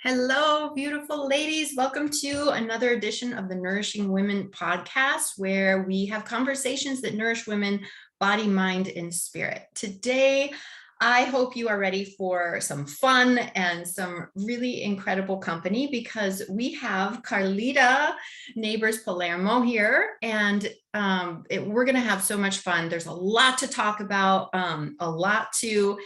Hello, beautiful ladies. Welcome to another edition of the Nourishing Women Podcast, where we have conversations that nourish women, body, mind, and spirit. Today, I hope you are ready for some fun and some really incredible company because we have Karlita Nabours-Palermo here, and we're going to have so much fun. There's a lot to talk about, a lot to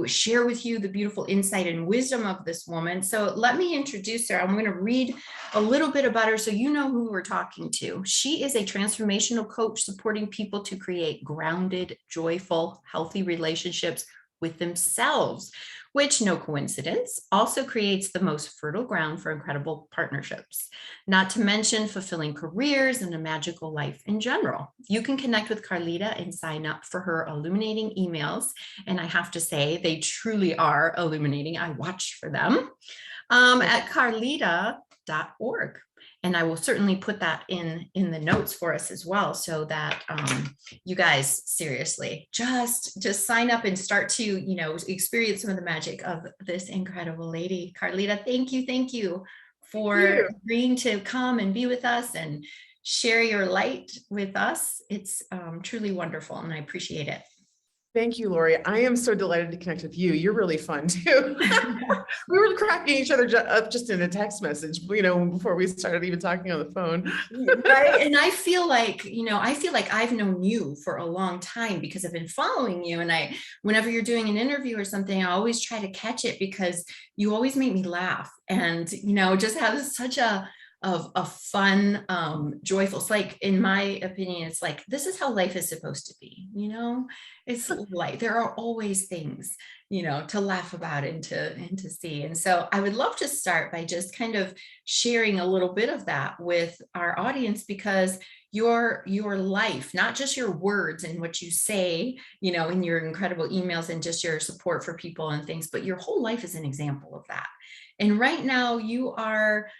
share with you, the beautiful insight and wisdom of this woman. So let me introduce her. I'm going to read a little bit about her so you know who we're talking to. She is a transformational coach supporting people to create grounded, joyful, healthy relationships with themselves, which, no coincidence, also creates the most fertile ground for incredible partnerships, not to mention fulfilling careers and a magical life in general. You can connect with Karlita and sign up for her illuminating emails. And I have to say, they truly are illuminating. I watch for them at karlita.org. And I will certainly put that in the notes for us as well, so that you guys seriously just sign up and start to, experience some of the magic of this incredible lady. Karlita, thank you for agreeing to come and be with us and share your light with us. It's truly wonderful, and I appreciate it. Thank you, Lori. I am so delighted to connect with you. You're really fun too. We were cracking each other up just in a text message, before we started even talking on the phone. Right. And I feel like I've known you for a long time because I've been following you. And whenever you're doing an interview or something, I always try to catch it because you always make me laugh and, just have such a fun, joyful. It's like, in my opinion, it's like, this is how life is supposed to be. It's like, there are always things, to laugh about and to see. And so I would love to start by just kind of sharing a little bit of that with our audience, because your life, not just your words and what you say, in your incredible emails and just your support for people and things, but your whole life is an example of that. And right now you are,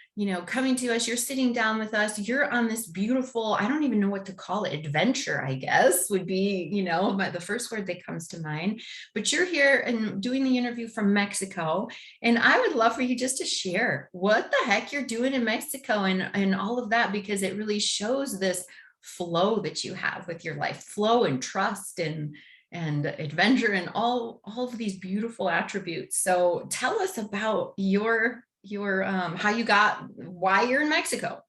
coming to us, you're sitting down with us, you're on this beautiful, I don't even know what to call it, adventure, I guess would be, the first word that comes to mind, but you're here and doing the interview from Mexico. And I would love for you just to share what the heck you're doing in Mexico and all of that, because it really shows this flow that you have with your life, flow and trust and adventure and all of these beautiful attributes. So tell us about your how you why you're in Mexico.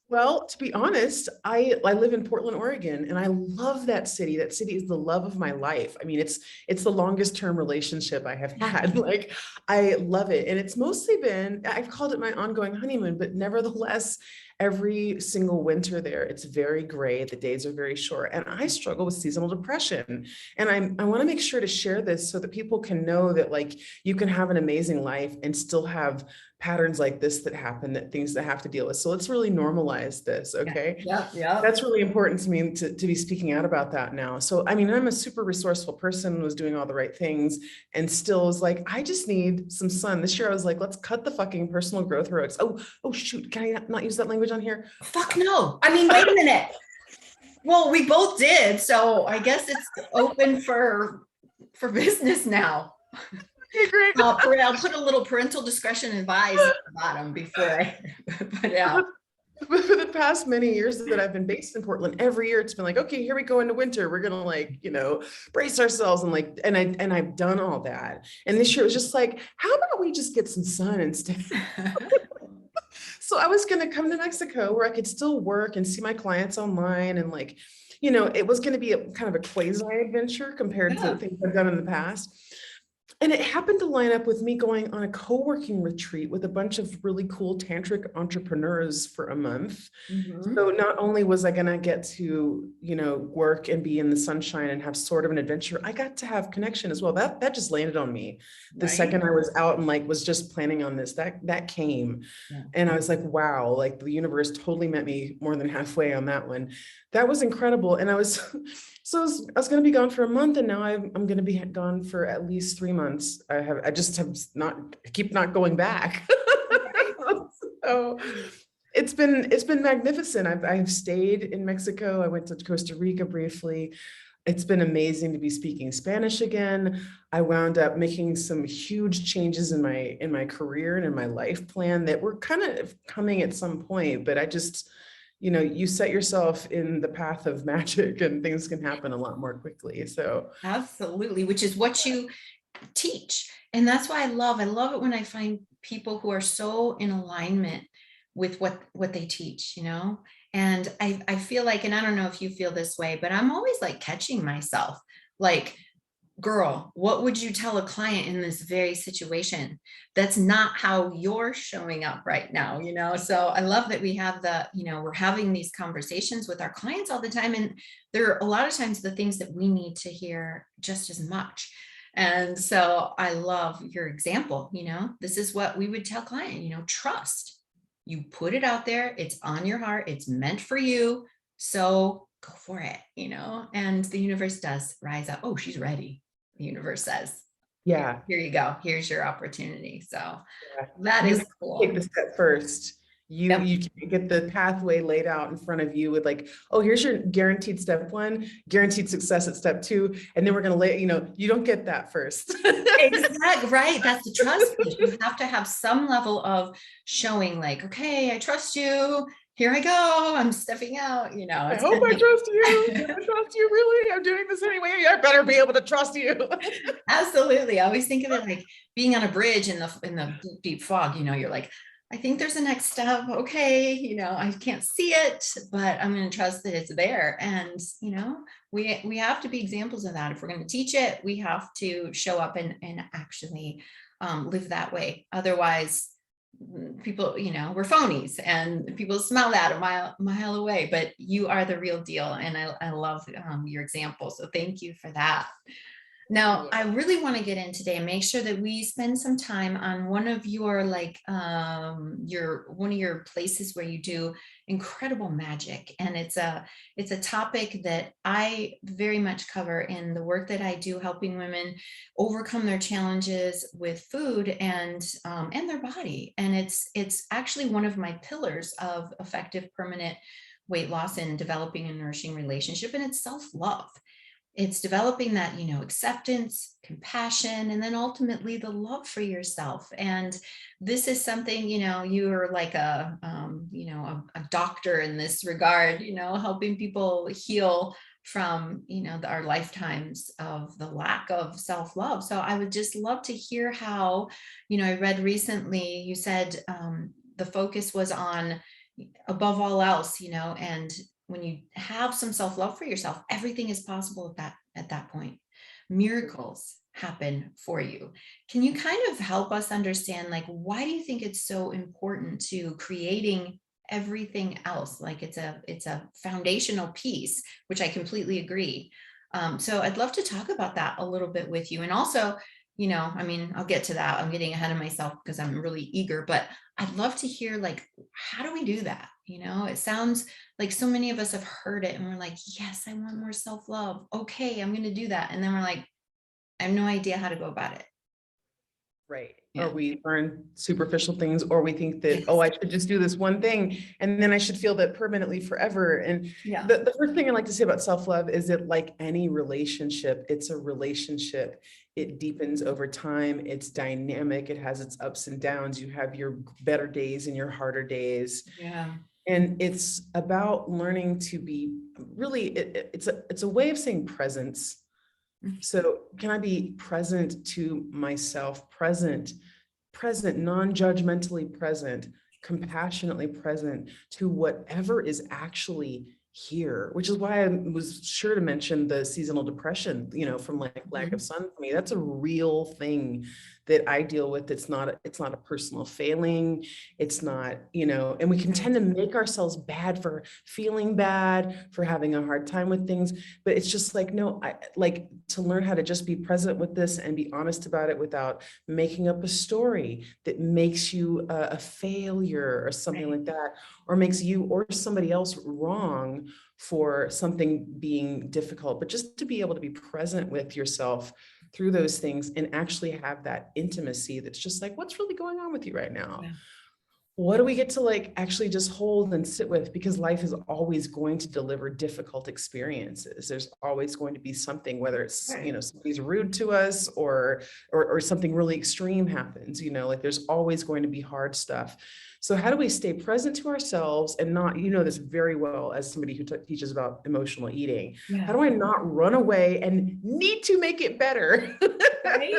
Well, to be honest, I live in Portland, Oregon, and I love that city. That city is the love of my life. I mean, it's the longest term relationship I have had. Like, I love it. And it's mostly been, I've called it my ongoing honeymoon, but nevertheless, every single winter there, it's very gray. The days are very short. And I struggle with seasonal depression. And I want to make sure to share this so that people can know that, like, you can have an amazing life and still have patterns like this that happen, that things that have to deal with. So let's really normalize this. Okay. Yeah. That's really important to me to be speaking out about that now. So, I mean, I'm a super resourceful person, was doing all the right things and still was like, I just need some sun. This year I was like, let's cut the fucking personal growth heroics. Oh shoot. Can I not use that language on here? Fuck no. I mean, wait a minute. Well, we both did. So I guess it's open for business now. Okay, great. I'll put a little parental discretion advised at the bottom before I put it out. But for the past many years that I've been based in Portland, every year it's been like, okay, here we go into winter. We're gonna brace ourselves and I've done all that. And this year it was just like, how about we just get some sun instead? So I was gonna come to Mexico where I could still work and see my clients online, and it was gonna be a kind of a quasi adventure compared to the things I've done in the past. And it happened to line up with me going on a co-working retreat with a bunch of really cool tantric entrepreneurs for a month. Mm-hmm. So not only was I going to get to, work and be in the sunshine and have sort of an adventure, I got to have connection as well. That just landed on me the second I was out and was just planning on this, that came. Yeah. And I was like, wow, like the universe totally met me more than halfway on that one. That was incredible. And I was going to be gone for a month, and now I'm going to be gone for at least 3 months. I keep not going back. So it's been magnificent. I've stayed in Mexico. I went to Costa Rica briefly. It's been amazing to be speaking Spanish again. I wound up making some huge changes in my career and in my life plan that were kind of coming at some point, but I just, you set yourself in the path of magic and things can happen a lot more quickly. So Absolutely, which is what you teach. And that's why I love it when I find people who are so in alignment with what they teach, And I feel like, and I don't know if you feel this way, but I'm always like catching myself, like, girl, what would you tell a client in this very situation? That's not how you're showing up right now, So I love that we have we're having these conversations with our clients all the time. And there are a lot of times the things that we need to hear just as much. And so I love your example, this is what we would tell client, trust. You put it out there, it's on your heart, it's meant for you. So go for it, and the universe does rise up. Oh, she's ready. The universe says, yeah, here you go. Here's your opportunity. So yeah. that You is have to take cool. the step first. You Yep. you can't get the pathway laid out in front of you with like, oh, here's your guaranteed step one, guaranteed success at step two, and then we're gonna lay, you don't get that first. Exactly. Right. That's the trust piece. You have to have some level of showing like, okay, I trust you. Here I go. I'm stepping out, I it's hope kind I of trust you. like, Do I trust you really? I'm doing this anyway. I better be able to trust you. absolutely. I always think of it like being on a bridge in the deep, deep fog, you're like, I think there's a next step. Okay. I can't see it, but I'm going to trust that it's there. And, we have to be examples of that. If we're going to teach it, we have to show up and actually live that way. Otherwise, people, we're phonies and people smell that a mile away, but you are the real deal. And I love your example. So thank you for that. Now, I really want to get in today and make sure that we spend some time on one of your one of your places where you do incredible magic. And it's a topic that I very much cover in the work that I do, helping women overcome their challenges with food and their body. And it's actually one of my pillars of effective permanent weight loss and developing a nourishing relationship, and it's self-love. It's developing that acceptance, compassion, and then ultimately the love for yourself. And this is something, you're like a doctor in this regard, helping people heal from our lifetimes of the lack of self-love. So I would just love to hear how, I read recently you said the focus was on above all else, and when you have some self-love for yourself, everything is possible at that point. Miracles happen for you. Can you kind of help us understand, like, why do you think it's so important to creating everything else? Like it's a foundational piece, which I completely agree. So I'd love to talk about that a little bit with you. And also, I'll get to that. I'm getting ahead of myself because I'm really eager, but I'd love to hear, like, how do we do that? It sounds like so many of us have heard it and we're like, yes, I want more self-love. Okay, I'm going to do that. And then we're like, I have no idea how to go about it. Right. Or Yeah. we learn superficial things, or we think that, Yes. oh, I should just do this one thing and then I should feel that permanently forever. And Yeah. the first thing I like to say about self-love is that, like any relationship, it's a relationship. It deepens over time. It's dynamic. It has its ups and downs. You have your better days and your harder days. Yeah. And it's about learning to be really, it's a way of saying presence. So can I be present to myself, present, non-judgmentally present, compassionately present to whatever is actually here, which is why I was sure to mention the seasonal depression, from like lack of sun for me. That's a real thing that I deal with. It's not a personal failing. It's not, and we can tend to make ourselves bad for feeling bad, for having a hard time with things. But it's just like, no, I like to learn how to just be present with this and be honest about it without making up a story that makes you a failure or something like that, or makes you or somebody else wrong for something being difficult. But just to be able to be present with yourself through those things and actually have that intimacy that's just like, what's really going on with you right now? Yeah. what do we get to like actually just hold and sit with? Because life is always going to deliver difficult experiences. There's always going to be something, whether it's, Right. somebody's rude to us or something really extreme happens, like there's always going to be hard stuff. So how do we stay present to ourselves and not, this very well as somebody who teaches about emotional eating, how Yeah. do I not run away and need to make it better? Right.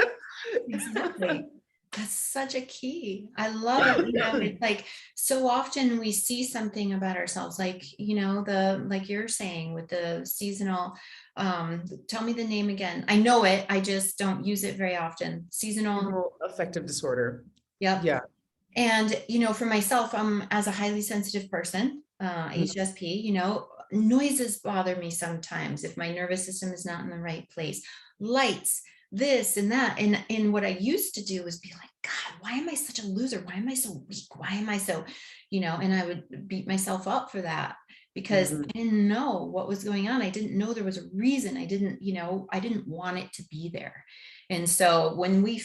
Exactly. That's such a key. I love it. It's like so often we see something about ourselves, like, like you're saying with the seasonal, tell me the name again. I know it. I just don't use it very often. Seasonal. Affective disorder. Yep. Yeah. And, for myself, as a highly sensitive person, HSP, noises bother me sometimes if my nervous system is not in the right place. Lights, this and that. And what I used to do was be like, God, why am I such a loser? Why am I so weak? Why am I so, and I would beat myself up for that because Mhm. I didn't know what was going on. I didn't know there was a reason. I didn't want it to be there. And so when we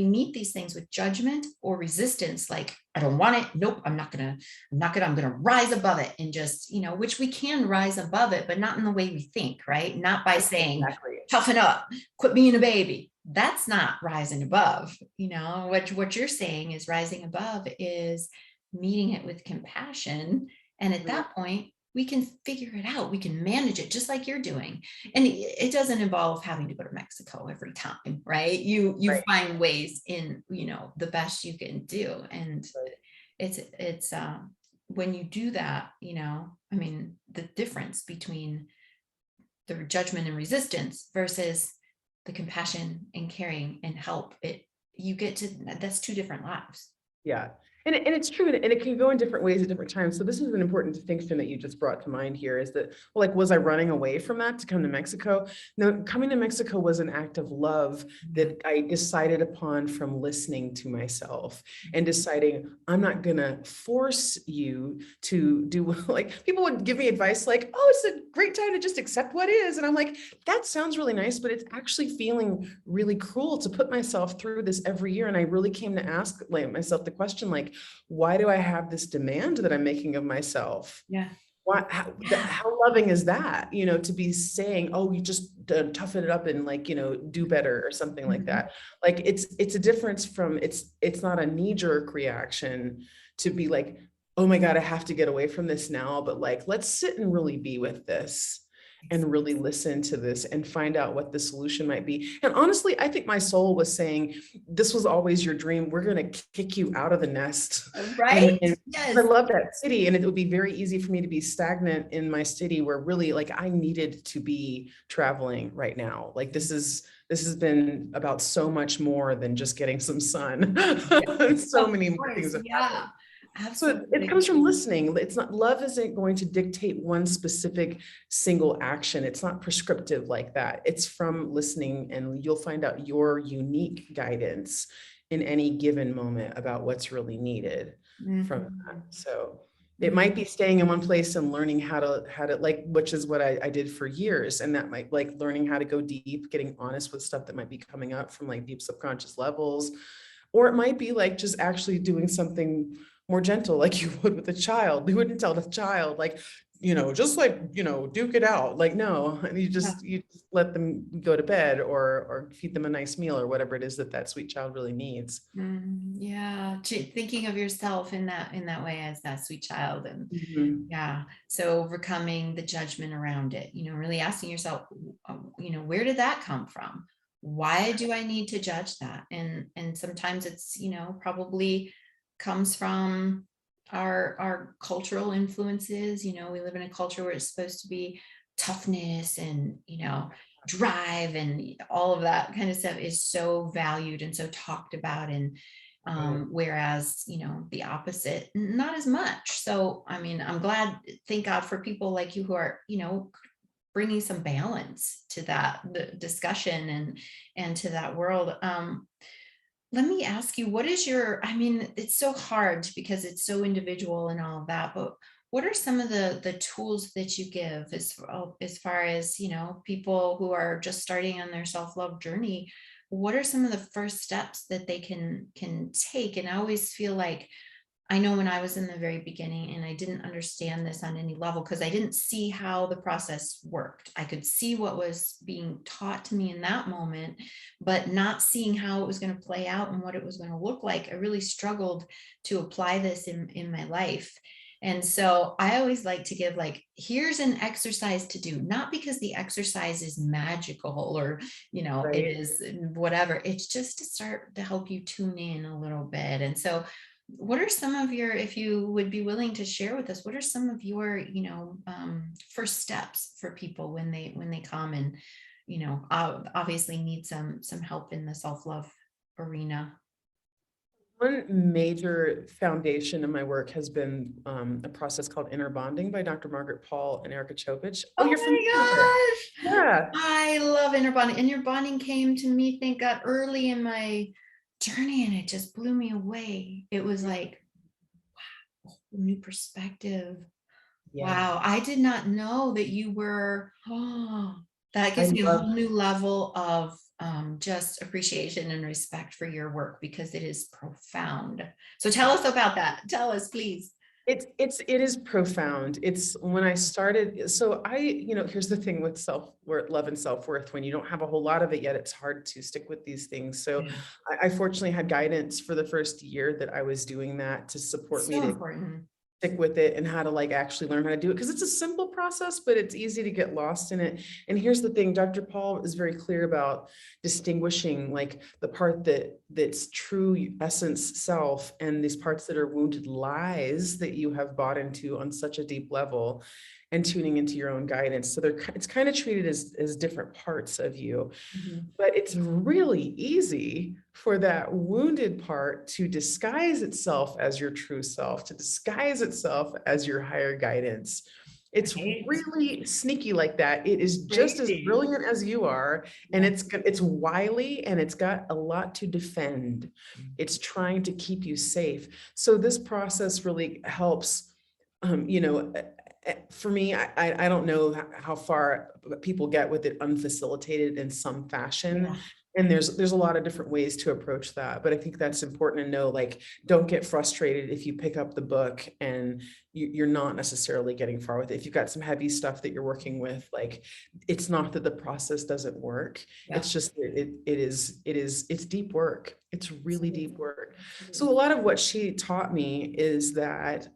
meet these things with judgment or resistance, like, I don't want it. Nope, I'm going to rise above it and just, which we can rise above it, but not in the way we think, right? Not by saying, Exactly. toughen up, quit being a baby. That's not rising above. What you're saying is rising above is meeting it with compassion. And at that point, we can figure it out. We can manage it just like you're doing. And it doesn't involve having to go to Mexico every time, right? You Right. find ways in, the best you can do. And it's when you do that, the difference between the judgment and resistance versus the compassion and caring and help, you get to, that's two different lives. Yeah. And it's true. And it can go in different ways at different times. So this is an important distinction that you just brought to mind here is that, well, like, was I running away from that to come to Mexico? No, coming to Mexico was an act of love that I decided upon from listening to myself and deciding I'm not going to force you to do like people would give me advice like, oh, it's a great time to just accept what is. And I'm like, that sounds really nice, but it's actually feeling really cruel to put myself through this every year. And I really came to ask myself the question, like, why do I have this demand that I'm making of myself? Yeah. How loving is that, to be saying, oh, you just toughen it up and like, do better or something like that. Like it's a difference from it's not a knee-jerk reaction to be like, oh my God, I have to get away from this now. But like, let's sit and really be with this and really listen to this and find out what the solution might be. And honestly, I think my soul was saying, this was always your dream. We're going to kick you out of the nest. Right? And Yes. I love that city. And it would be very easy for me to be stagnant in my city where really like I needed to be traveling right now. Like this has been about so much more than just getting some sun. So many more things have happened. Absolutely. So it comes from listening. It's not, love isn't going to dictate one specific single action. It's not prescriptive like that. It's from listening, and you'll find out your unique guidance in any given moment about what's really needed from that. So it might be staying in one place and learning how to like, which is what I did for years. And that might like learning how to go deep, getting honest with stuff that might be coming up from like deep subconscious levels. Or it might be like just actually doing something more gentle, like you would with a child. We wouldn't tell the child, like, just like, duke it out. Like, no, you just let them go to bed or feed them a nice meal or whatever it is that sweet child really needs. Yeah. Thinking of yourself in that way as that sweet child. And Mhm. so overcoming the judgment around it, really asking yourself, where did that come from? Why do I need to judge that? And sometimes it's, probably comes from our cultural influences. We live in a culture where it's supposed to be toughness and, drive and all of that kind of stuff is so valued and so talked about. And whereas, the opposite, not as much. So, I mean, I'm glad, thank God for people like you who are, bringing some balance to the discussion and to that world. Let me ask you, what is I mean, it's so hard because it's so individual and all of that, but what are some of the tools that you give as far as, people who are just starting on their self-love journey? What are some of the first steps that they can take? And I always feel like I know when I was in the very beginning and I didn't understand this on any level because I didn't see how the process worked. I could see what was being taught to me in that moment, but not seeing how it was going to play out and what it was going to look like. I really struggled to apply this in my life. And so I always like to give like, here's an exercise to do, not because the exercise is magical or, it Right. is whatever. It's just to start to help you tune in a little bit. And so what are some of your, if you would be willing to share with us, what are some of your, first steps for people when they come and, obviously need some help in the self-love arena? One major foundation of my work has been a process called inner bonding by Dr. Margaret Paul and Erica Chopich. Oh, you're familiar with her. Oh my gosh. Yeah. I love inner bonding. Inner bonding came to me, thank God, early in my journey, and it just blew me away. It was like, wow, new perspective. Yeah. Wow, I did not know that you were, that I gives me a love whole new level of just appreciation and respect for your work because it is profound. So tell us about that. Tell us, please. it is profound. It's when I started. So here's the thing with self-worth, love and self-worth, when you don't have a whole lot of it yet, it's hard to stick with these things. So Yeah. I fortunately had guidance for the first year that I was doing that to support me So to important. stick with it and how to like actually learn how to do it, because it's a simple process, but it's easy to get lost in it. And here's the thing, Dr. Paul is very clear about distinguishing like the part that's true essence self and these parts that are wounded lies that you have bought into on such a deep level, and tuning into your own guidance. So it's kind of treated as different parts of you. Mhm. But it's really easy for that wounded part to disguise itself as your true self, to disguise itself as your higher guidance. It's Right. really sneaky like that. It is just as Crazy. brilliant as you are, and Yeah. it's wily, and it's got a lot to defend. It's trying to keep you safe. So this process really helps. For me, I don't know how far people get with it unfacilitated in some fashion. Yeah. And there's a lot of different ways to approach that. But I think that's important to know, like, don't get frustrated if you pick up the book and you're not necessarily getting far with it. If you've got some heavy stuff that you're working with, like, it's not that the process doesn't work. Yeah. It's just that it's deep work. It's really Absolutely. deep work. So a Absolutely. lot of what she taught me is that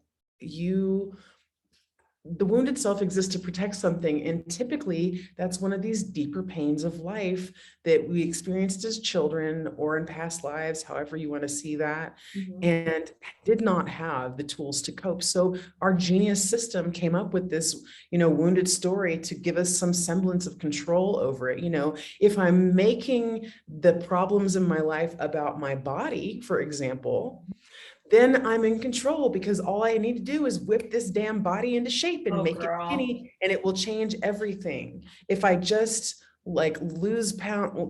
the wounded self exists to protect something. And typically that's one of these deeper pains of life that we experienced as children or in past lives, however you want to see that, Mhm. and did not have the tools to cope. So our genius system came up with this, wounded story to give us some semblance of control over it. If I'm making the problems in my life about my body, for example, then I'm in control, because all I need to do is whip this damn body into shape and Oh, make it girl. skinny, and it will change everything. If I just like lose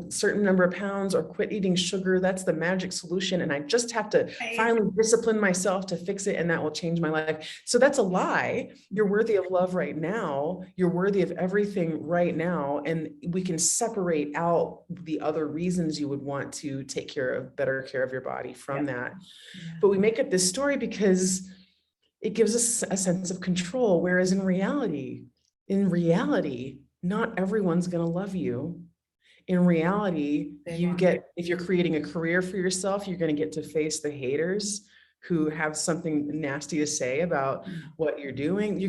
certain number of pounds or quit eating sugar, that's the magic solution. And I just have to Right. finally discipline myself to fix it, and that will change my life. So that's a lie. You're worthy of love right now. You're worthy of everything right now. And we can separate out the other reasons you would want to take better care of your body from Yep. that. Yeah. But we make it this story because it gives us a sense of control. Whereas in reality, not everyone's going to love you. In reality, They won't. if you're creating a career for yourself, you're going to get to face the haters who have something nasty to say about Yeah. what you're doing.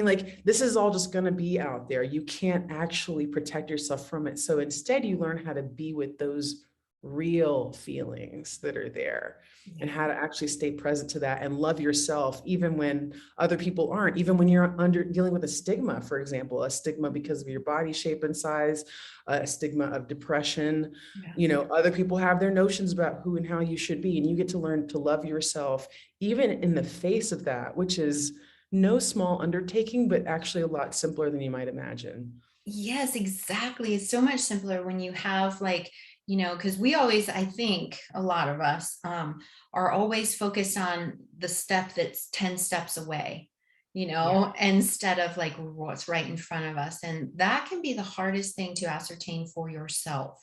Like, this is all just going to be out there. You can't actually protect yourself from it. So instead, you learn how to be with those real feelings that are there, and Yeah. how to actually stay present to that and love yourself, even when other people aren't, even when you're dealing with a stigma, for example, a stigma because of your body shape and size, a stigma of depression. Yeah. Other people have their notions about who and how you should be, and you get to learn to love yourself, even in the face of that, which is no small undertaking, but actually a lot simpler than you might imagine. Yes, exactly. It's so much simpler when you have like, because we always, I think a lot of us are always focused on the step that's 10 steps away, Yeah. instead of like what's right in front of us. And that can be the hardest thing to ascertain for yourself.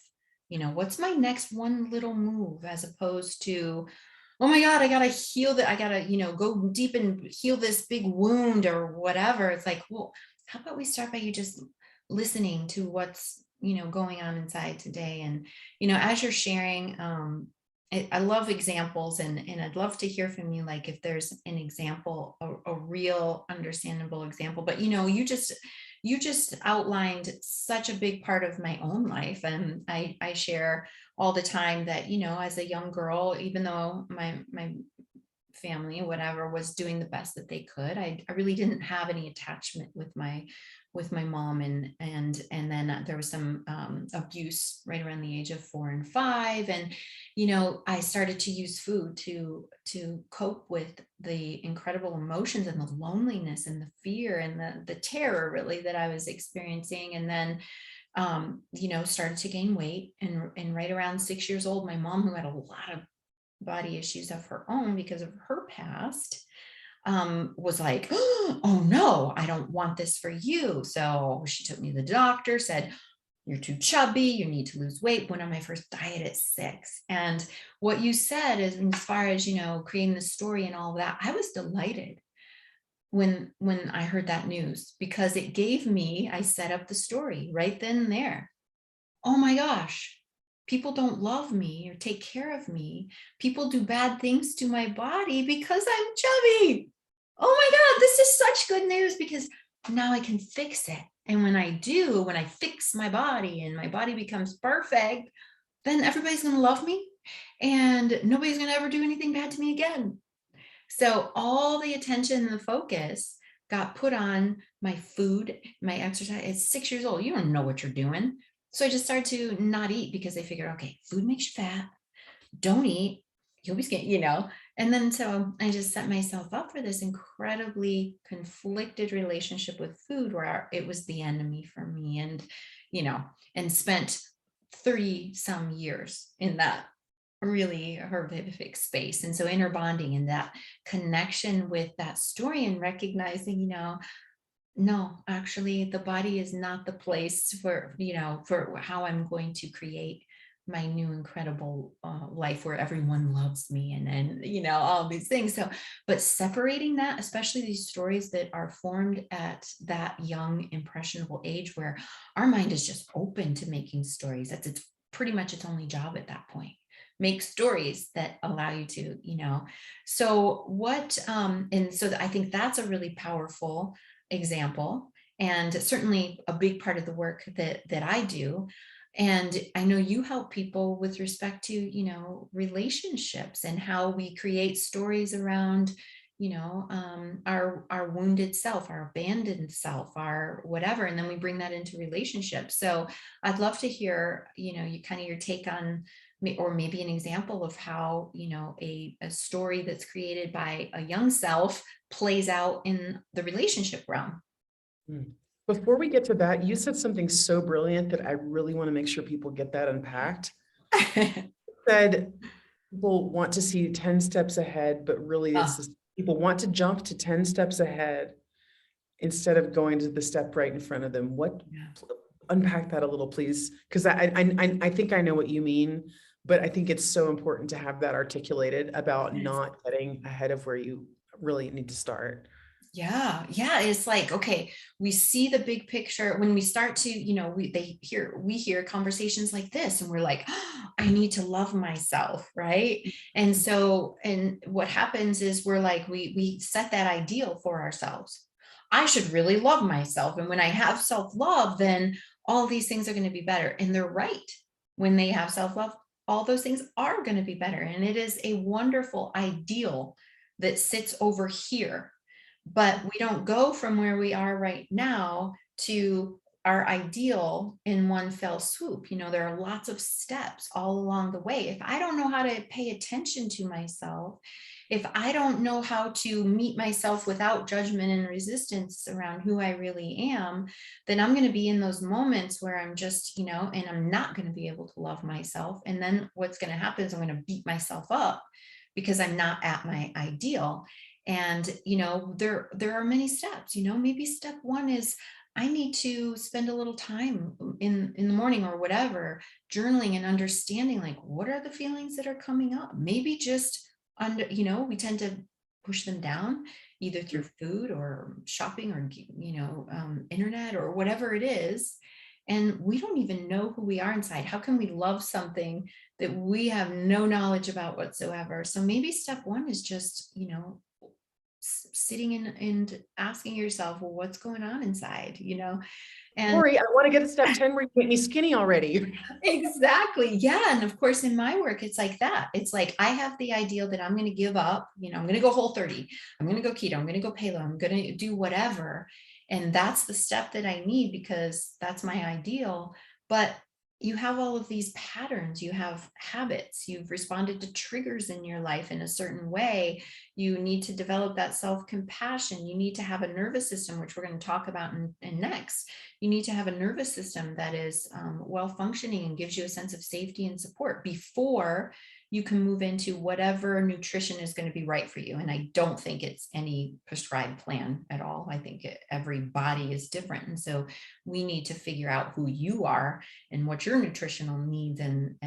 What's my next one little move, as opposed to, oh my God, I gotta heal that. I gotta, go deep and heal this big wound or whatever. It's like, well, how about we start by you just listening to what's, going on inside today. And, as you're sharing, I love examples, and I'd love to hear from you, like if there's an example, a real understandable example, but you just outlined such a big part of my own life. And I share all the time that, as a young girl, even though my family, whatever, was doing the best that they could, I really didn't have any attachment with my mom. And then there was some abuse right around the age of 4 and 5. And I started to use food to cope with the incredible emotions and the loneliness and the fear and the terror, really, that I was experiencing. And then started to gain weight. And right around 6 years old, my mom, who had a lot of body issues of her own because of her past, was like, oh no, I don't want this for you. So she took me to the doctor, said, you're too chubby, you need to lose weight. Went on my first diet at 6. And what you said is, as far as, creating the story and all that, I was delighted when I heard that news, because it gave me, I set up the story right then and there. Oh my gosh, people don't love me or take care of me. People do bad things to my body because I'm chubby. Oh my God, this is such good news, because now I can fix it. And when I fix my body and my body becomes perfect, then everybody's going to love me and nobody's going to ever do anything bad to me again. So all the attention and the focus got put on my food, my exercise. At 6 years old, you don't know what you're doing. So I just started to not eat, because they figured, okay, food makes you fat. Don't eat. You'll be skinny. And then so I just set myself up for this incredibly conflicted relationship with food, where it was the enemy for me. And spent 30 some years in that really horrific space. And so inner bonding and that connection with that story, and recognizing, no, actually the body is not the place for how I'm going to create my new incredible life, where everyone loves me, and all these things. So, but separating that, especially these stories that are formed at that young impressionable age, where our mind is just open to making stories. It's pretty much its only job at that point. Make stories that allow you to. So what and so I think that's a really powerful example, and certainly a big part of the work that I do. And I know you help people with respect to, relationships, and how we create stories around, our wounded self, our abandoned self, our whatever, and then we bring that into relationships. So I'd love to hear, you kind of your take on, or maybe an example of how, a story that's created by a young self plays out in the relationship realm. Mm. Before we get to that, you said something so brilliant that I really want to make sure people get that unpacked. Said people want to see 10 steps ahead, but really people want to jump to 10 steps ahead instead of going to the step right in front of them. Unpack that a little, please, because I think I know what you mean, but I think it's so important to have that articulated about not getting ahead of where you really need to start. Yeah. It's like, okay, we see the big picture when we start to, we hear conversations like this, and we're like, oh, I need to love myself. Right. And so, and what happens is we're like, we set that ideal for ourselves. I should really love myself. And when I have self-love, then all these things are going to be better. And they're right. When they have self-love, all those things are going to be better. And it is a wonderful ideal that sits over here. But we don't go from where we are right now to our ideal in one fell swoop. There are lots of steps all along the way. If I don't know how to pay attention to myself, if I don't know how to meet myself without judgment and resistance around who I really am, then I'm going to be in those moments where I'm just, and I'm not going to be able to love myself. And then what's going to happen is I'm going to beat myself up because I'm not at my ideal. And, there are many steps. Maybe step one is I need to spend a little time in the morning or whatever, journaling and understanding, like, what are the feelings that are coming up? Maybe just we tend to push them down either through food or shopping or, internet or whatever it is. And we don't even know who we are inside. How can we love something that we have no knowledge about whatsoever? So maybe step one is just, sitting in and asking yourself, well, what's going on inside, and Lori, I want to get to step 10 where you make me skinny already. exactly. Yeah. And of course, in my work, it's like that. It's like I have the ideal that I'm going to give up, I'm going to go Whole30. I'm going to go keto. I'm going to go paleo. I'm going to do whatever. And that's the step that I need because that's my ideal. But you have all of these patterns, you have habits, you've responded to triggers in your life in a certain way. You need to develop that self-compassion. You need to have a nervous system, which we're going to talk about in next. You need to have a nervous system that is well functioning and gives you a sense of safety and support before you can move into whatever nutrition is going to be right for you. And I don't think it's any prescribed plan at all. I think every body is different. And so we need to figure out who you are and what your nutritional needs and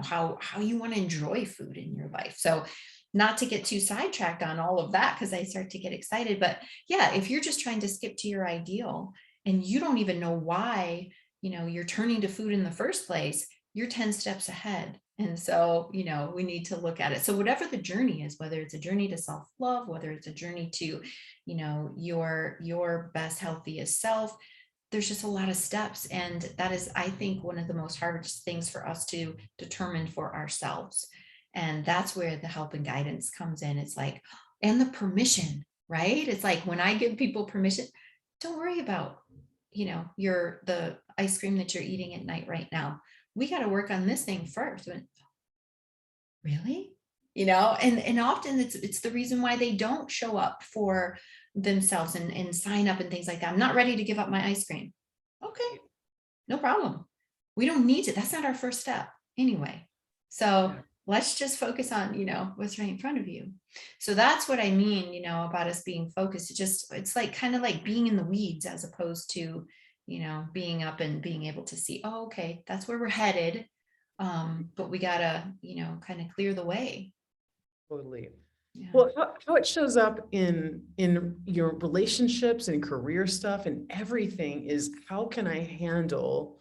how you want to enjoy food in your life. So not to get too sidetracked on all of that, because I start to get excited, but yeah, if you're just trying to skip to your ideal and you don't even know why, you're turning to food in the first place, you're 10 steps ahead. And so, we need to look at it. So whatever the journey is, whether it's a journey to self-love, whether it's a journey to, your best, healthiest self, there's just a lot of steps. And that is, I think, one of the most hardest things for us to determine for ourselves. And that's where the help and guidance comes in. It's like, and the permission, right? It's like when I give people permission, don't worry about, the ice cream that you're eating at night right now. We got to work on this thing first. Really? And often it's the reason why they don't show up for themselves and sign up and things like that. I'm not ready to give up my ice cream. Okay, no problem. We don't need to. That's not our first step anyway. So let's just focus on, what's right in front of you. So that's what I mean, about us being focused. It's like kind of like being in the weeds as opposed to, being up and being able to see, oh, okay, that's where we're headed. But we gotta, kind of clear the way. Totally. Yeah. Well, how it shows up in your relationships and career stuff and everything is how can I handle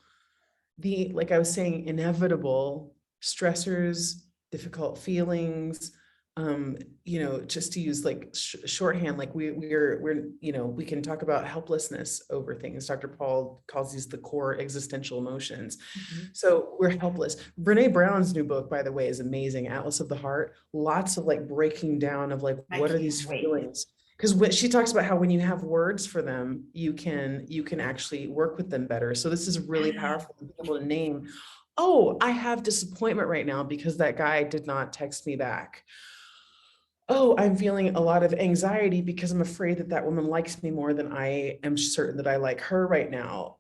the, like I was saying, inevitable stressors, difficult feelings, just to use like shorthand, like we're, we can talk about helplessness over things. Dr. Paul calls these the core existential emotions. Mm-hmm. So we're helpless. Brene Brown's new book, by the way, is amazing. Atlas of the Heart. Lots of like breaking down of like, what are these feelings? Because when she talks about how when you have words for them, you can actually work with them better. So this is really powerful to be able to name, oh, I have disappointment right now because that guy did not text me back. Oh, I'm feeling a lot of anxiety because I'm afraid that that woman likes me more than I am certain that I like her right now.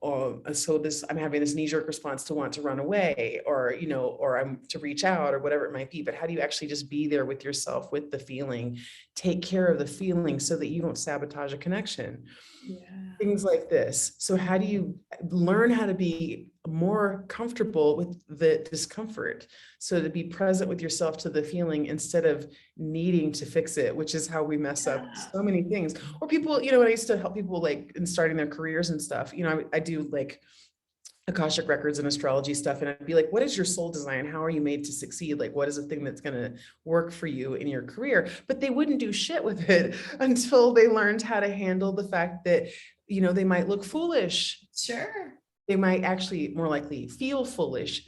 So I'm having this knee-jerk response to want to run away or, or I'm to reach out or whatever it might be. But how do you actually just be there with yourself, with the feeling, take care of the feeling so that you don't sabotage a connection? Yeah. Things like this. So how do you learn how to be more comfortable with the discomfort? So to be present with yourself to the feeling instead of needing to fix it, which is how we mess up so many things. Or people, when I used to help people like in starting their careers and stuff, I do like Akashic records and astrology stuff. And I'd be like, what is your soul design? How are you made to succeed? Like, what is the thing that's going to work for you in your career? But they wouldn't do shit with it until they learned how to handle the fact that, they might look foolish. Sure. They might actually more likely feel foolish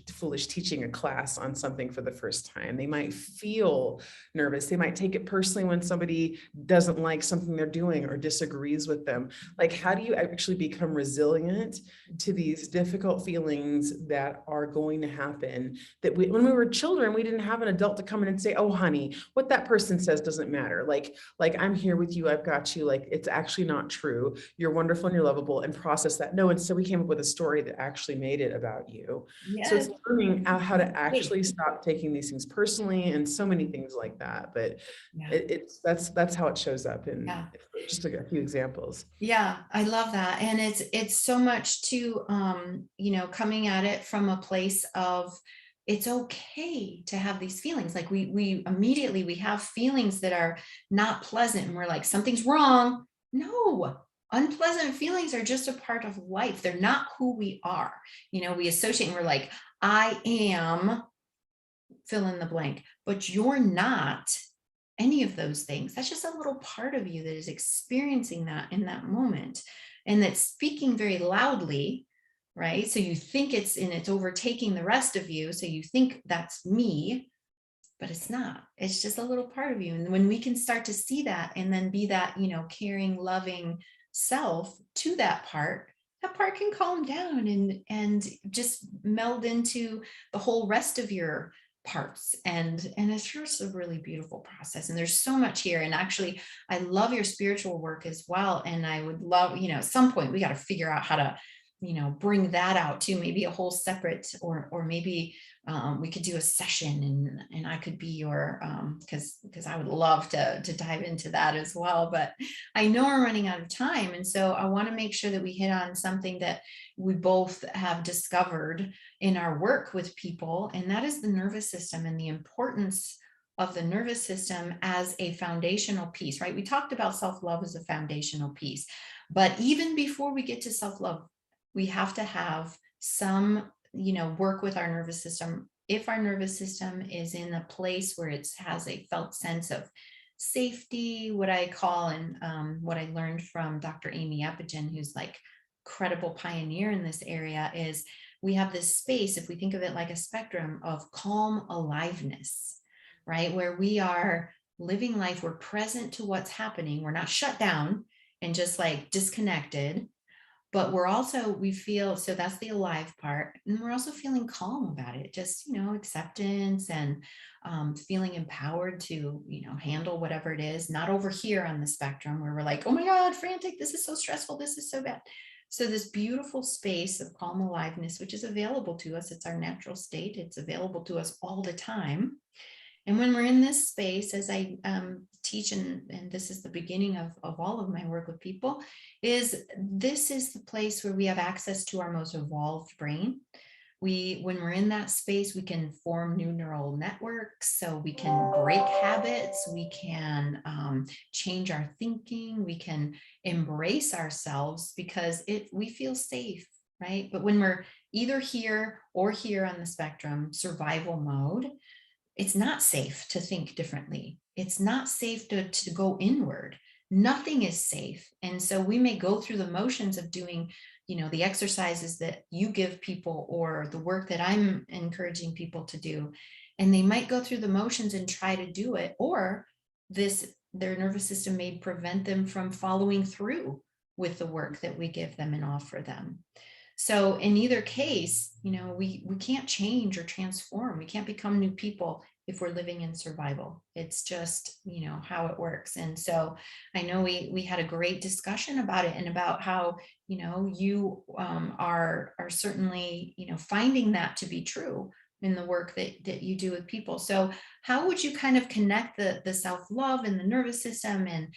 teaching a class on something for the first time. They might feel nervous. They might take it personally when somebody doesn't like something they're doing or disagrees with them. Like, how do you actually become resilient to these difficult feelings that are going to happen? That when we were children, we didn't have an adult to come in and say, oh, honey, what that person says doesn't matter. Like I'm here with you. I've got you. Like, it's actually not true. You're wonderful and you're lovable, and process that. No, and so we came up with a story that actually made it about you. Yes. So it's learning how to actually stop taking these things personally and so many things like that. But that's how it shows up in just a few examples. Yeah, I love that. And it's so much to, coming at it from a place of it's okay to have these feelings. Like we immediately, we have feelings that are not pleasant and we're like, something's wrong. No, unpleasant feelings are just a part of life. They're not who we are. We associate and we're like, I am fill in the blank, but you're not any of those things. That's just a little part of you that is experiencing that in that moment and that's speaking very loudly, right? So you think it's overtaking the rest of you. So you think that's me, but it's not. It's just a little part of you. And when we can start to see that and then be that, caring, loving self to that part can calm down and just meld into the whole rest of your parts. And it's just a really beautiful process. And there's so much here. And actually, I love your spiritual work as well. And I would love, at some point we got to figure out how to, bring that out too, maybe a whole separate, or maybe we could do a session and I could be your, because I would love to dive into that as well. But I know we're running out of time. And so I want to make sure that we hit on something that we both have discovered in our work with people. And that is the nervous system and the importance of the nervous system as a foundational piece, right? We talked about self-love as a foundational piece, but even before we get to self-love, we have to have some, work with our nervous system. If our nervous system is in a place where it has a felt sense of safety, what I call, and what I learned from Dr. Amy Epigen, who's like credible pioneer in this area, is we have this space, if we think of it like a spectrum of calm aliveness, right? Where we are living life, we're present to what's happening. We're not shut down and just like disconnected, but we feel, so that's the alive part. And we're also feeling calm about it, just, acceptance and feeling empowered to, handle whatever it is, not over here on the spectrum where we're like, oh my God, frantic, this is so stressful, this is so bad. So this beautiful space of calm aliveness, which is available to us, it's our natural state, it's available to us all the time. And when we're in this space, as I teach, and this is the beginning of all of my work with people, this is the place where we have access to our most evolved brain. When we're in that space, we can form new neural networks, so we can break habits, we can change our thinking, we can embrace ourselves because we feel safe, right? But when we're either here or here on the spectrum, survival mode, it's not safe to think differently. It's not safe to go inward. Nothing is safe. And so we may go through the motions of doing, the exercises that you give people or the work that I'm encouraging people to do. And they might go through the motions and try to do it, or their nervous system may prevent them from following through with the work that we give them and offer them. So in either case, we can't change or transform. We can't become new people if we're living in survival. It's just, how it works. And so I know we had a great discussion about it and about how, you are certainly, finding that to be true in the work that you do with people. So how would you kind of connect the self-love and the nervous system and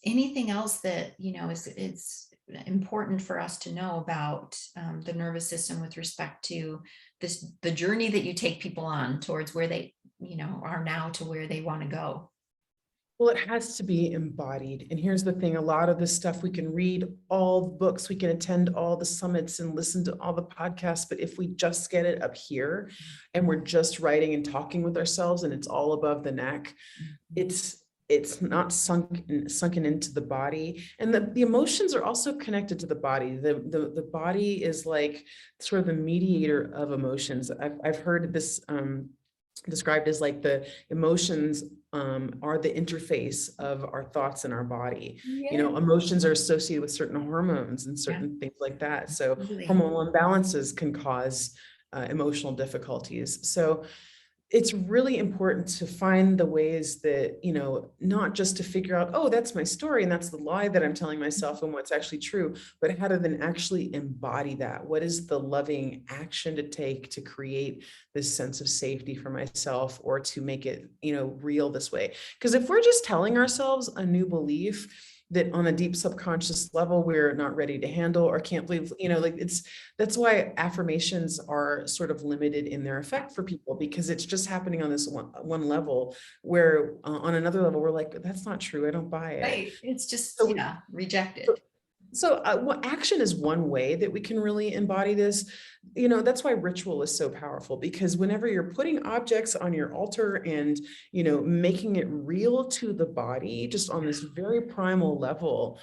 anything else that, it's important for us to know about the nervous system with respect to the journey that you take people on towards where they, are now to where they want to go? Well, it has to be embodied. And here's the thing, a lot of this stuff, we can read all the books, we can attend all the summits and listen to all the podcasts, but if we just get it up here and we're just writing and talking with ourselves and it's all above the neck, it's not sunken into the body. And the emotions are also connected to the body. The body is like sort of the mediator of emotions. I've heard this described as like the emotions are the interface of our thoughts and our body. Yeah. Emotions are associated with certain hormones and certain things like that. So hormonal imbalances can cause emotional difficulties. So it's really important to find the ways that, not just to figure out, oh, that's my story and that's the lie that I'm telling myself and what's actually true, but how to then actually embody that. What is the loving action to take to create this sense of safety for myself or to make it, real this way? Because if we're just telling ourselves a new belief, that on a deep subconscious level, we're not ready to handle or can't believe, like that's why affirmations are sort of limited in their effect for people, because it's just happening on this one level where on another level, we're like, that's not true. I don't buy it. Right. It's just, So, rejected. So action is one way that we can really embody this. That's why ritual is so powerful, because whenever you're putting objects on your altar and, making it real to the body, just on this very primal level,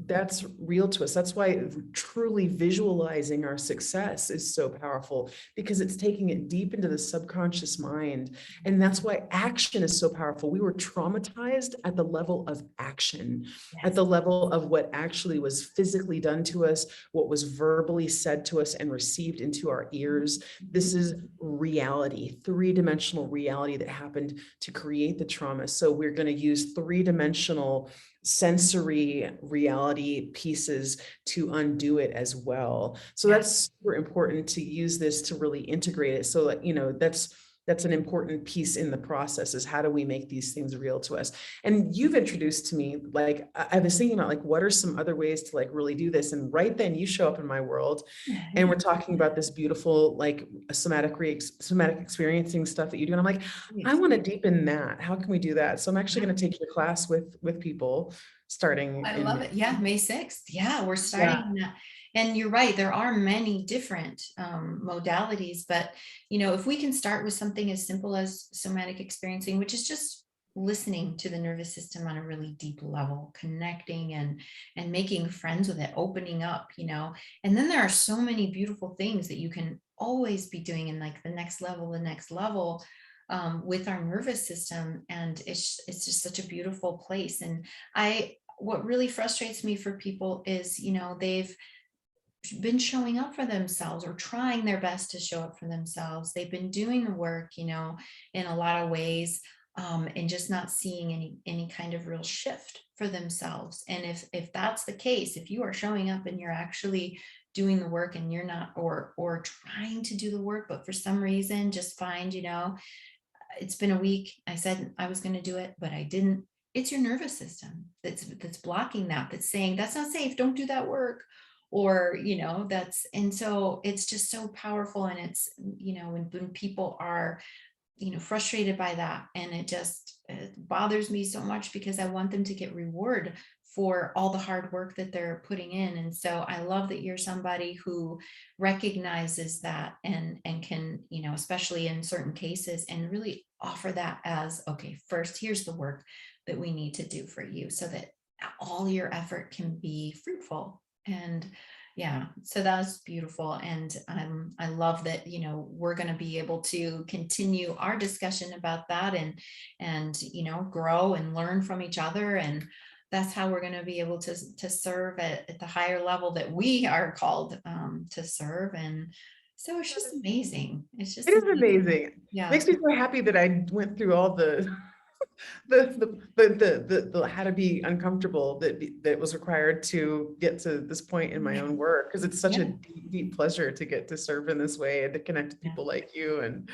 that's real to us. That's why truly visualizing our success is so powerful, because it's taking it deep into the subconscious mind. And that's why action is so powerful. We were traumatized at the level of action, at the level of what actually was physically done to us, what was verbally said to us and received into our ears. This is reality, three-dimensional reality that happened to create the trauma. So we're going to use three-dimensional sensory reality pieces to undo it as well. So that's super important to use this to really integrate it. So that's an important piece in the process, is how do we make these things real to us? And you've introduced to me, like, I was thinking about, like, what are some other ways to like really do this? And right then you show up in my world, and we're talking about this beautiful, like, somatic experiencing stuff that you do. And I'm like, I want to deepen that. How can we do that? So I'm actually going to take your class with people starting. I love it. Yeah. May 6th. Yeah. We're starting that. And you're right. There are many different modalities, but, if we can start with something as simple as somatic experiencing, which is just listening to the nervous system on a really deep level, connecting and making friends with it, opening up, and then there are so many beautiful things that you can always be doing in like the next level, with our nervous system. And it's just such a beautiful place. And what really frustrates me for people is, they've been showing up for themselves or trying their best to show up for themselves. They've been doing the work, in a lot of ways, and just not seeing any kind of real shift for themselves. And if that's the case, if you are showing up and you're actually doing the work and you're not, or trying to do the work, but for some reason just find, it's been a week, I said I was going to do it, but I didn't. It's your nervous system that's blocking that's saying that's not safe, don't do that work. Or, and so it's just so powerful. And it's, when people are, frustrated by that, and it bothers me so much, because I want them to get reward for all the hard work that they're putting in. And so I love that you're somebody who recognizes that and can, especially in certain cases, and really offer that as, okay, first, here's the work that we need to do for you so that all your effort can be fruitful. And so that's beautiful. And I love that, we're going to be able to continue our discussion about that and grow and learn from each other. And that's how we're going to be able to serve at the higher level that we are called to serve. And so it's just amazing. It is amazing. Yeah. Makes me so happy that I went through all the how to be uncomfortable that was required to get to this point in my own work, because it's such a deep pleasure to get to serve in this way and to connect to people like you. And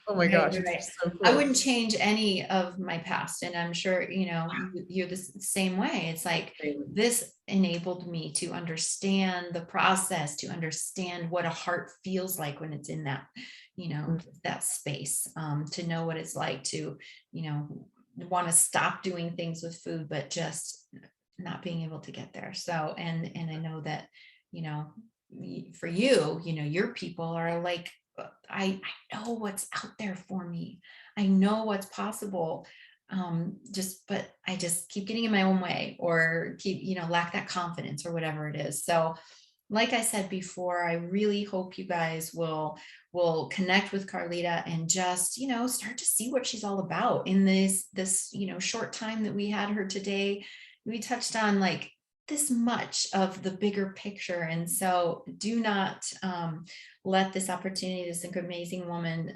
oh my gosh, it's so cool. I wouldn't change any of my past, and I'm sure you're the same way. It's like this enabled me to understand the process, to understand what a heart feels like when it's in that that space, to know what it's like to want to stop doing things with food, but just not being able to get there. So and I know that for you, your people are like, I know what's out there for me. I know what's possible. But I just keep getting in my own way, or keep, lack that confidence or whatever it is. So like I said before, I really hope you guys will connect with Karlita and just, start to see what she's all about in this, short time that we had her today. We touched on like this much of the bigger picture. And so do not let this opportunity, this amazing woman,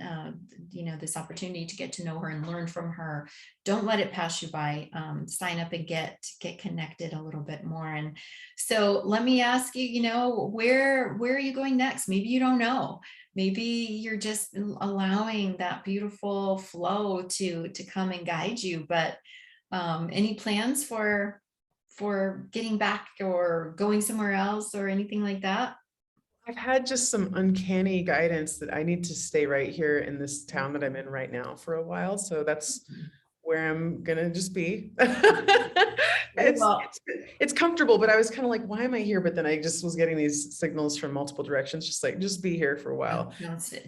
this opportunity to get to know her and learn from her, don't let it pass you by. Sign up and get connected a little bit more. And so let me ask you, where are you going next? Maybe you don't know. Maybe you're just allowing that beautiful flow to come and guide you. But any plans for for getting back or going somewhere else or anything like that? I've had just some uncanny guidance that I need to stay right here in this town that I'm in right now for a while. So that's where I'm gonna just be. It's Well, it's comfortable, but I was kind of like, why am I here? But then I just was getting these signals from multiple directions, just like, just be here for a while.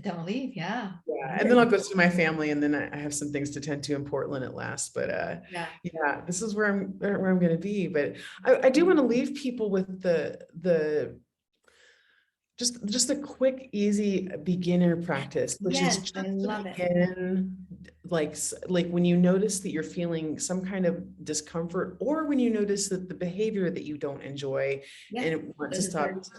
don't leave. Yeah. Yeah, and then I'll go see my family, and then I have some things to tend to in Portland at last. But Yeah. yeah, this is where I'm going to be. But I do want to leave people with the just a quick, easy beginner practice, which is Yes, just I to love it. begin, like when you notice that you're feeling some kind of discomfort, or when you notice that the behavior that you don't enjoy Yeah. and want to Those stop. words.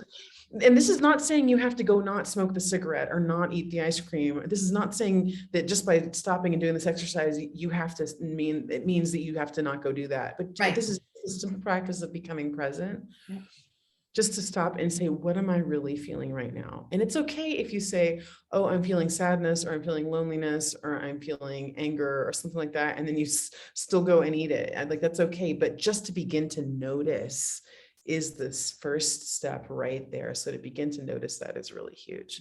And this is not saying you have to go not smoke the cigarette or not eat the ice cream. This is not saying that just by stopping and doing this exercise, you have to it means that you have to not go do that. But Right. this is just a practice of becoming present. Yeah. Just to stop and say, what am I really feeling right now? And it's okay if you say, oh, I'm feeling sadness, or I'm feeling loneliness, or I'm feeling anger, or something like that. And then you still go and eat it. Like, that's okay. But just to begin to notice is this first step right there. So to begin to notice that is really huge.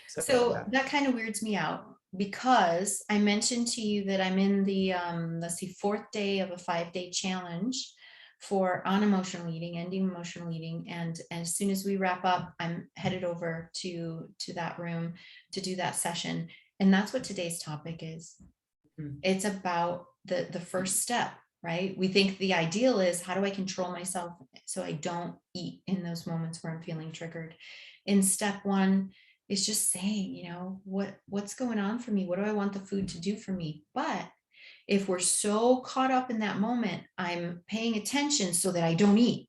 So Yeah. that kind of weirds me out, because I mentioned to you that I'm in the let's see, 4th day of a 5-day challenge for on emotional eating, ending emotional eating. And as soon as we wrap up, I'm headed over to that room to do that session. And that's what today's topic is. Mhm. It's about the first step, right? We think the ideal is, how do I control myself so I don't eat in those moments where I'm feeling triggered? In step 1 is just saying, what's going on for me? What do I want the food to do for me? But if we're so caught up in that moment, I'm paying attention so that I don't eat,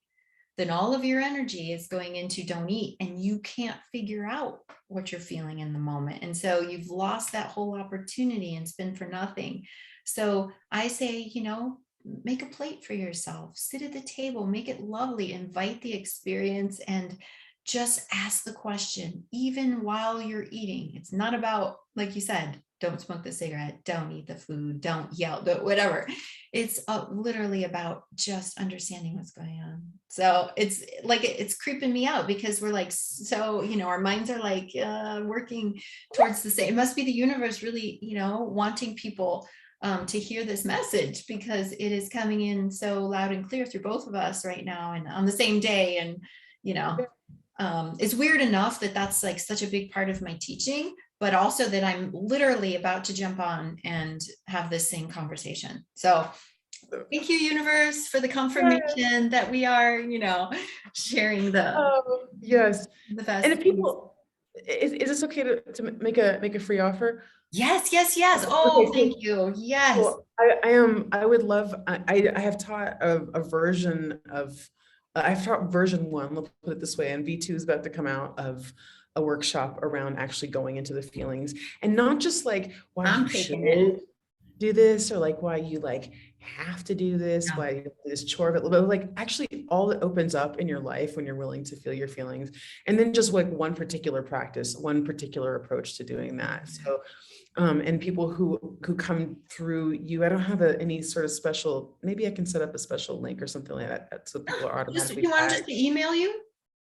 then all of your energy is going into don't eat, and you can't figure out what you're feeling in the moment. And so you've lost that whole opportunity and it's been for nothing. So I say, make a plate for yourself, sit at the table, make it lovely, invite the experience, and just ask the question, even while you're eating. It's not about, like you said, don't smoke the cigarette, don't eat the food, don't yell, whatever. It's literally about just understanding what's going on. So it's like, it's creeping me out, because we're like, so, our minds are like working towards the same. It must be the universe really, wanting people to hear this message, because it is coming in so loud and clear through both of us right now and on the same day. And, it's weird enough that that's like such a big part of my teaching, but also that I'm literally about to jump on and have this same conversation. So thank you, universe, for the confirmation that we are, sharing Yes. the best. And if people, is this okay to make a free offer? Yes. Oh, Okay, thank cool. you. Yes. Well, I would love, I have taught a version of, I've taught version 1, let's put it this way, and V2 is about to come out, of a workshop around actually going into the feelings, and not just like why I'm you taking should do this, or like why you like have to do this, why you do this chore, but like actually all that opens up in your life when you're willing to feel your feelings, and then just like one particular practice, one particular approach to doing that. So and people who come through you, I don't have any sort of special, maybe I can set up a special link or something like that, so people are automatically you want tagged. just to email you,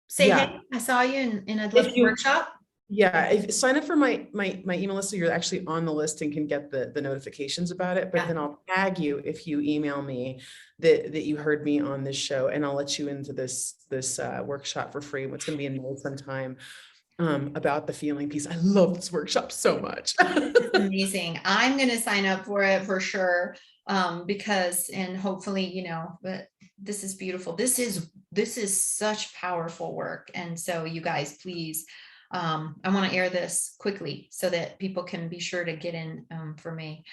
say, Yeah, hey, I saw you and I'd love to workshop. yeah, sign up for my email list, so you're actually on the list and can get the notifications about it. But then I'll tag you if you email me that you heard me on this show, and I'll let you into this workshop for free. It's going to be in May sometime, about the feeling piece. I love this workshop so much. It's amazing. I'm going to sign up for it for sure. Because, and hopefully, but this is beautiful. This is such powerful work. And so you guys, please, I want to air this quickly so that people can be sure to get in for me.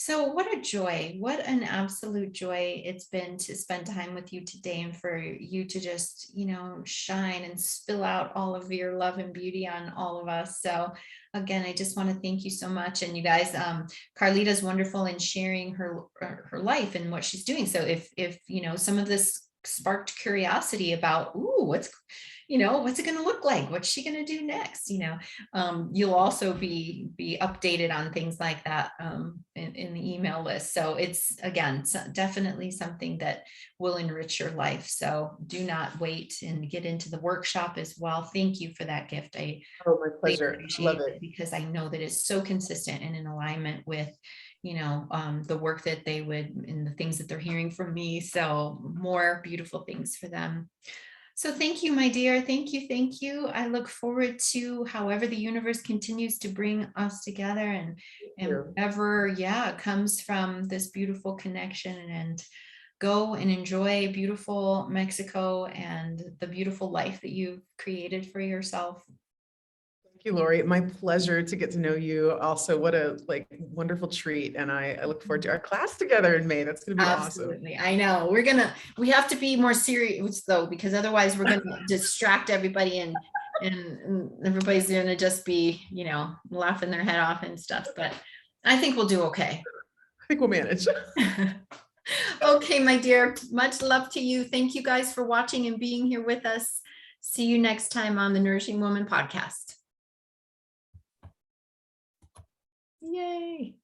So what a joy, what an absolute joy it's been to spend time with you today, and for you to just, shine and spill out all of your love and beauty on all of us. So again, I just want to thank you so much. And you guys, Karlita's wonderful in sharing her life and what she's doing. So if some of this sparked curiosity about, ooh, what's it going to look like? What's she going to do next? You'll also be updated on things like that in the email list. So it's, again, definitely something that will enrich your life. So do not wait and get into the workshop as well. Thank you for that gift. I Oh, my pleasure. appreciate Love it. because I know that it's so consistent and in alignment with the work that they would and the things that they're hearing from me. So more beautiful things for them. So thank you, my dear. Thank you. Thank you. I look forward to however the universe continues to bring us together and whatever, comes from this beautiful connection, and go and enjoy beautiful Mexico and the beautiful life that you've created for yourself. Thank you, Lori. My pleasure to get to know you. Also, what a wonderful treat. And I look forward to our class together in May. That's going to be Absolutely. awesome. I know we have to be more serious though, because otherwise we're going to distract everybody and everybody's going to just be, laughing their head off and stuff. But I think we'll do okay. I think we'll manage. Okay, my dear, much love to you. Thank you guys for watching and being here with us. See you next time on the Nourishing Women Podcast. Yay.